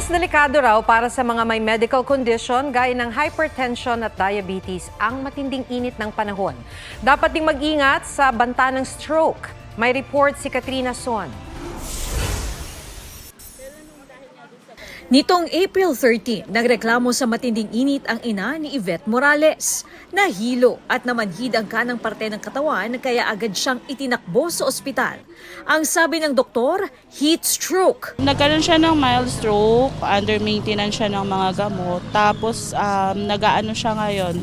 Mas delikado raw para sa mga may medical condition gaya ng hypertension at diabetes ang matinding init ng panahon. Dapat ding mag-ingat sa banta ng stroke. May report si Katrina Son. Nitong April 13, nagreklamo sa matinding init ang ina ni Yvette Morales. Nahilo at namanhid ang kanang parte ng katawan kaya agad siyang itinakbo sa ospital. Ang sabi ng doktor, heat stroke. Nagkaroon siya ng mild stroke, under maintenance siya ng mga gamot. Tapos nag-aano siya ngayon,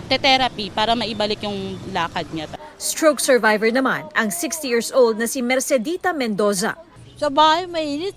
therapy para maibalik yung lakad niya. Stroke survivor naman ang 60 years old na si Mercedita Mendoza. Sa bahay mainit.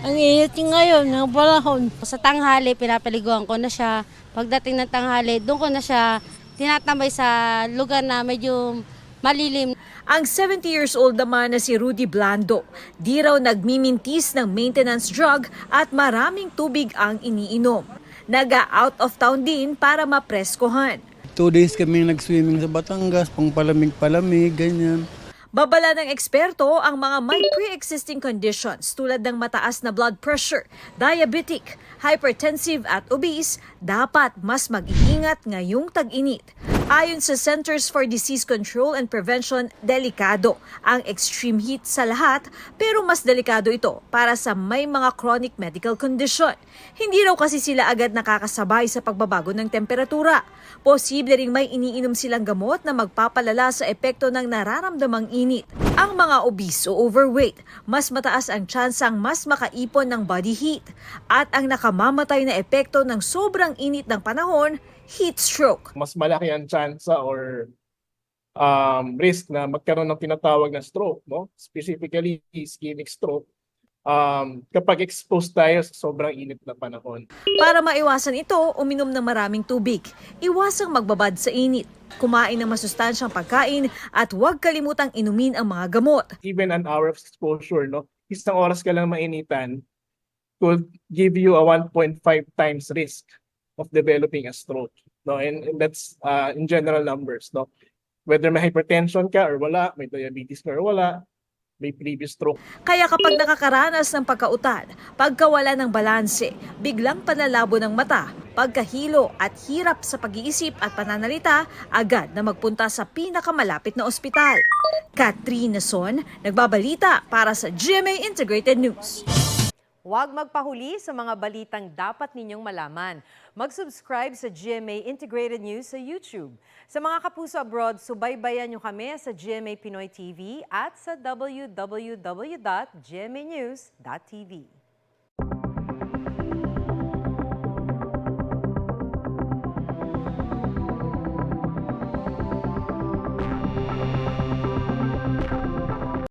Ang init ngayon ng panahon. Sa tanghali, pinapaliguan ko na siya. Pagdating ng tanghali, doon ko na siya tinatambay sa lugar na medyo malilim. Ang 70 years old naman na si Rudy Blando, di raw nagmimintis ng maintenance drug at maraming tubig ang iniinom. Naga-out of town din para mapreskohan. 2 days kami nag-swimming sa Batangas, pang palamig-palamig, ganyan. Babala ng eksperto ang mga may pre-existing conditions tulad ng mataas na blood pressure, diabetic, hypertensive at obese, dapat mas mag-iingat ngayong tag-init. Ayon sa Centers for Disease Control and Prevention, delikado ang extreme heat sa lahat pero mas delikado ito para sa may mga chronic medical condition. Hindi raw kasi sila agad nakakasabay sa pagbabago ng temperatura. Posible ring may iniinom silang gamot na magpapalala sa epekto ng nararamdamang init. Ang mga obese o overweight, mas mataas ang tsansang mas makaipon ng body heat. At ang nakamamatay na epekto ng sobrang init ng panahon, heat stroke. Mas malaki ang chance or risk na magkaroon ng tinatawag na stroke, no? Specifically ischemic stroke. Kapag exposed tayo sa sobrang init na panahon. Para maiwasan ito, uminom ng maraming tubig. Iwasang magbabad sa init. Kumain ng masustansyang pagkain at huwag kalimutang inumin ang mga gamot. Even an hour of exposure, no? Isang oras ka lang mainitan could give you a 1.5 times risk of developing a stroke, no? And that's in general numbers, no? Whether may hypertension ka or wala, may diabetes ka or wala, may previous stroke. Kaya kapag nakakaranas ng pagkautal, pagkawala ng balanse, biglang panlalabo ng mata, pagkahilo at hirap sa pag-iisip at pananalita, agad na magpunta sa pinakamalapit na ospital. Katrina Son, nagbabalita para sa GMA Integrated News. Huwag magpahuli sa mga balitang dapat ninyong malaman. Mag-subscribe sa GMA Integrated News sa YouTube. Sa mga kapuso abroad, subaybayan nyo kami sa GMA Pinoy TV at sa www.gmanews.tv.